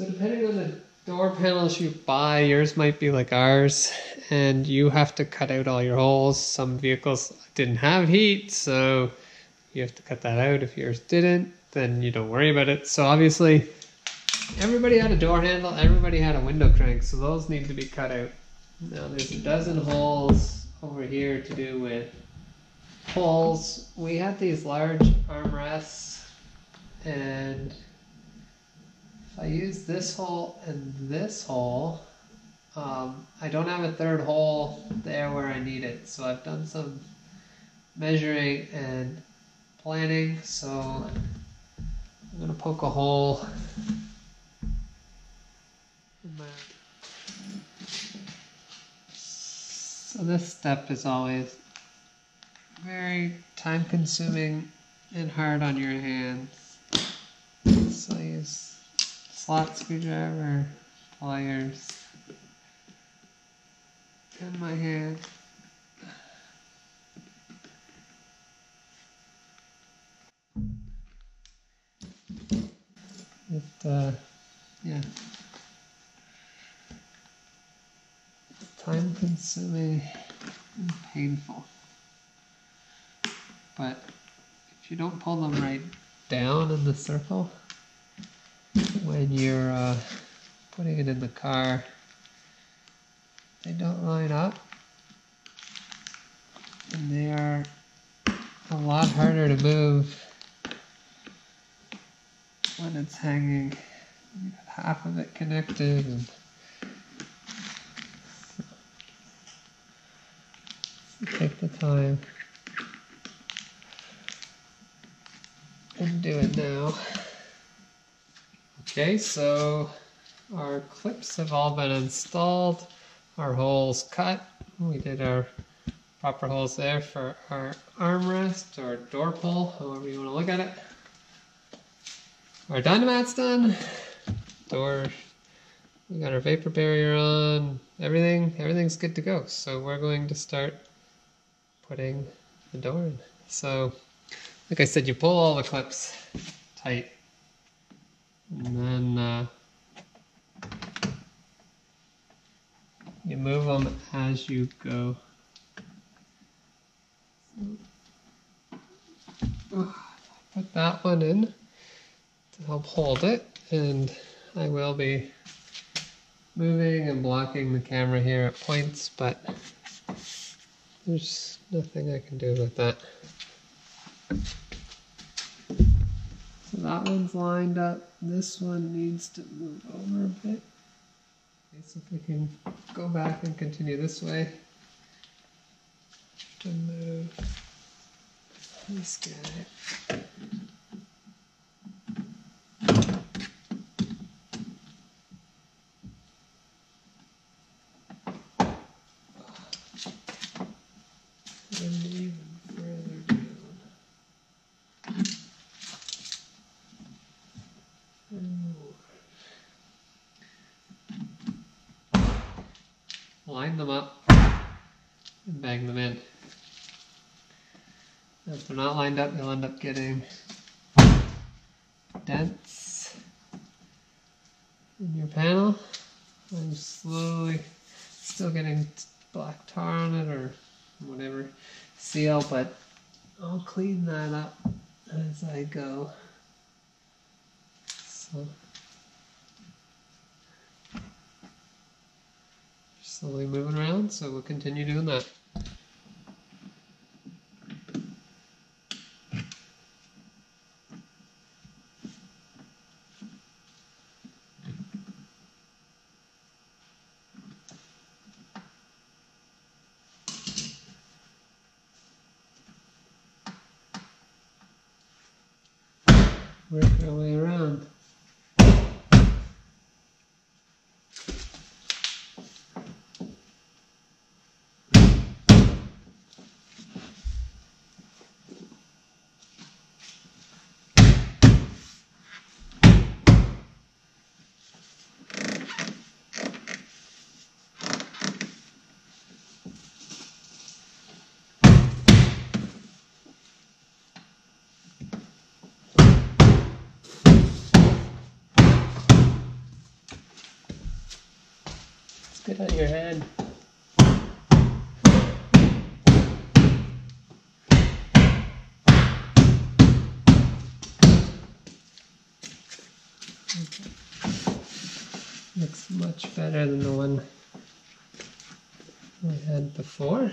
So depending on the door panels you buy, yours might be like ours, and you have to cut out all your holes. Some vehicles didn't have heat, so you have to cut that out. If yours didn't, then you don't worry about it. So obviously, everybody had a door handle, everybody had a window crank, so those need to be cut out. Now there's a dozen holes over here to do with holes. We had these large armrests, and if I use this hole and this hole, I don't have a third hole there where I need it. So I've done some measuring and planning, so I'm going to poke a hole in my... So this step is always very time consuming and hard on your hands. So I use slot screwdriver, pliers, and my hand. Yeah. It's time consuming and painful. But if you don't pull them right down in the circle, when you're putting it in the car, they don't line up, and they are a lot harder to move when it's hanging. You got half of it connected, and so take the time and do it now. Okay, so our clips have all been installed, our holes cut. We did our proper holes there for our armrest or door pull, however you want to look at it. Our dynamat's done. Door, we got our vapor barrier on. Everything's good to go. So we're going to start putting the door in. So, like I said, you pull all the clips tight, and then you move them as you go. Put that one in to help hold it, and I will be moving and blocking the camera here at points, but there's nothing I can do about that. So that one's lined up. This one needs to move over a bit. Okay, so if we can go back and continue this way to move this guy. And even further down. And more. Line them up and bang them in. If they're not lined up, you'll end up getting dents in your panel. I'm slowly still getting black tar on it or whatever seal, but I'll clean that up as I go. So slowly moving around, so we'll continue doing that. Work our way around. Get on your hand. Looks much better than the one we had before.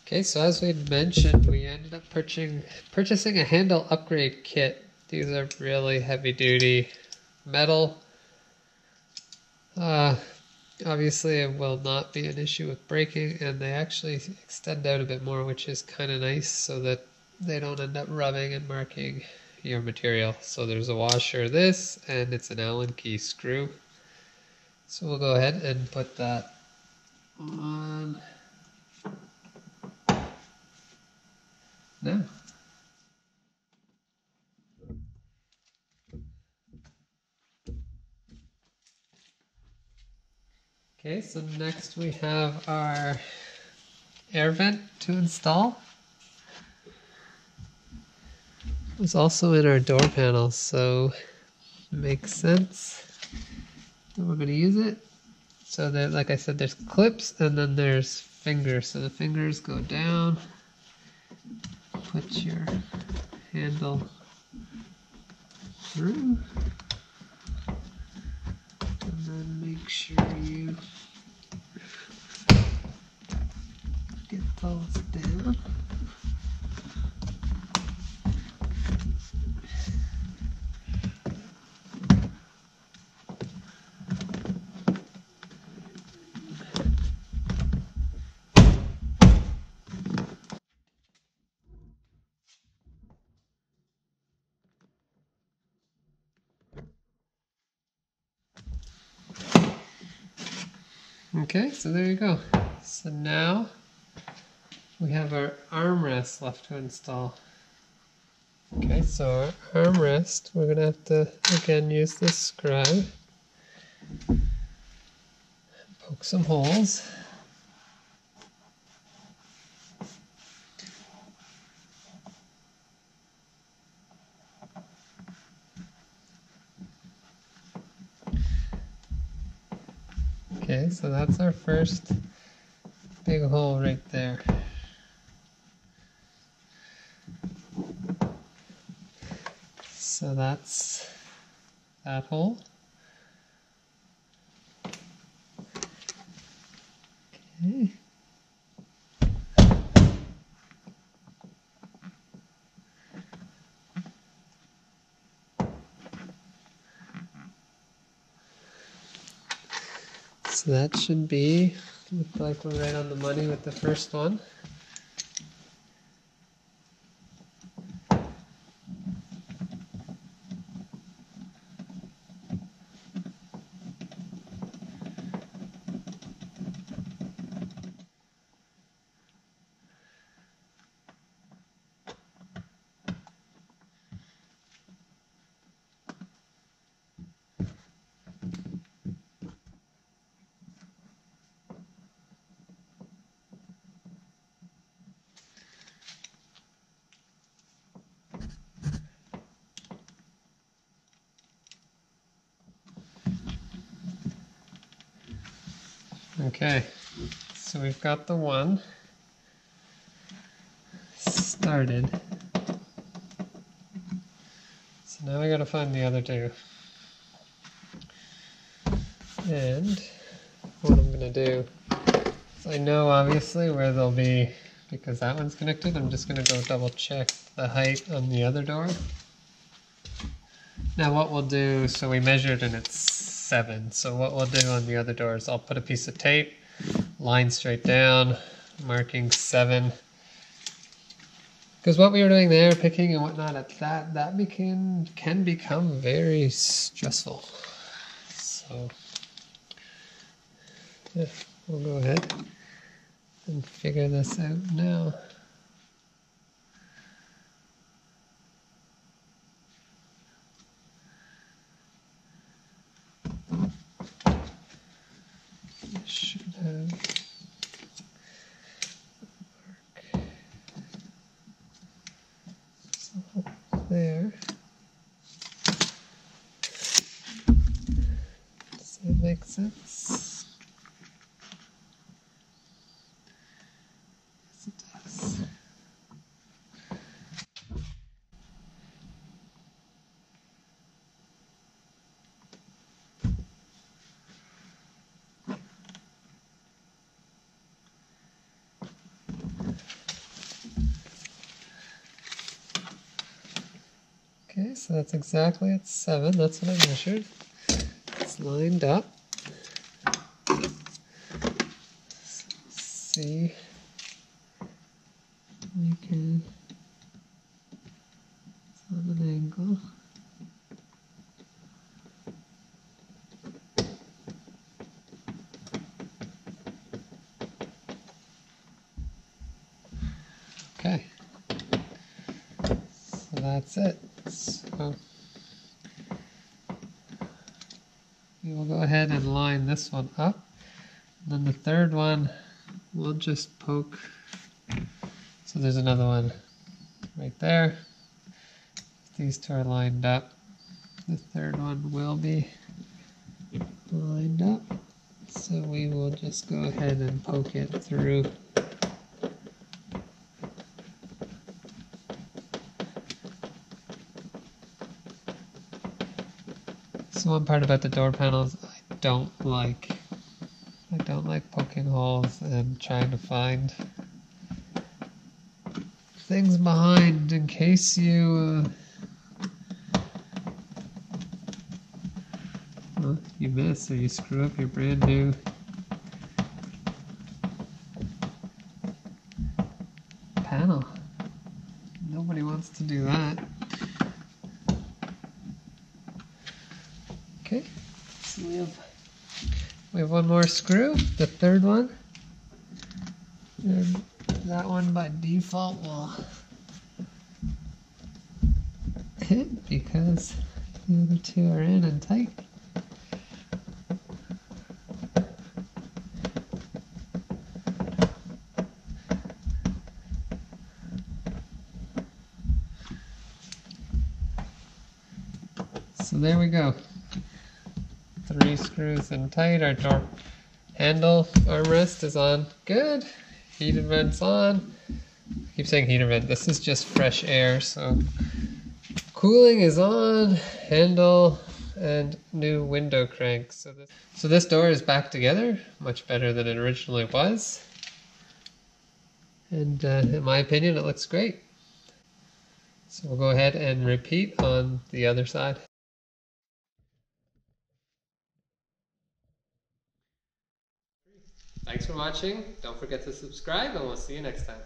Okay, so as we mentioned, we ended up purchasing a handle upgrade kit. These are really heavy duty metal. Obviously it will not be an issue with breaking, and they actually extend out a bit more, which is kind of nice so that they don't end up rubbing and marking your material. So there's a washer, this, and it's an Allen key screw. So we'll go ahead and put that on now. Okay, so next we have our air vent to install. It was also in our door panel, so it makes sense. And we're going to use it. So that, like I said, there's clips and then there's fingers. So the fingers go down. Put your handle through. And then make sure you get those down. Okay, so there you go. So now we have our armrest left to install. Okay, so our armrest, we're going to have to, again, use this scribe. Poke some holes. Okay, so that's our first big hole right there. So that's that hole. Okay. So that should look like we're right on the money with the first one. Okay, so we've got the one started. So now we gotta find the other two. And what I'm gonna do is, I know obviously where they'll be because that one's connected. I'm just gonna go double check the height on the other door. Now what we'll do, so we measured and it's 7. So what we'll do on the other door is I'll put a piece of tape, line straight down, marking 7. Because what we were doing there, picking and whatnot, at that can become very stressful. So yeah, we'll go ahead and figure this out now. Should have there. Does that make sense? Yes, it does. Okay, so that's exactly at 7. That's what I measured. It's lined up. See, you can, it's on an angle. Okay, so that's it. So we will go ahead and line this one up. And then the third one, we'll just poke. So there's another one right there. These two are lined up. The third one will be lined up. So we will just go ahead and poke it through. So one part about the door panels I don't like poking holes and trying to find things behind in case you you miss or you screw up your brand new panel. Nobody wants to do that. Okay, so we have one more screw, the third one, and that one by default will hit because the other two are in and tight. So there we go. 3 screws in tight. Our door handle armrest is on. Good. Heated vent's on. I keep saying heater vent. This is just fresh air. So cooling is on. Handle and new window crank. So this door is back together. Much better than it originally was. And in my opinion, it looks great. So we'll go ahead and repeat on the other side. Thanks for watching. Don't forget to subscribe and we'll see you next time.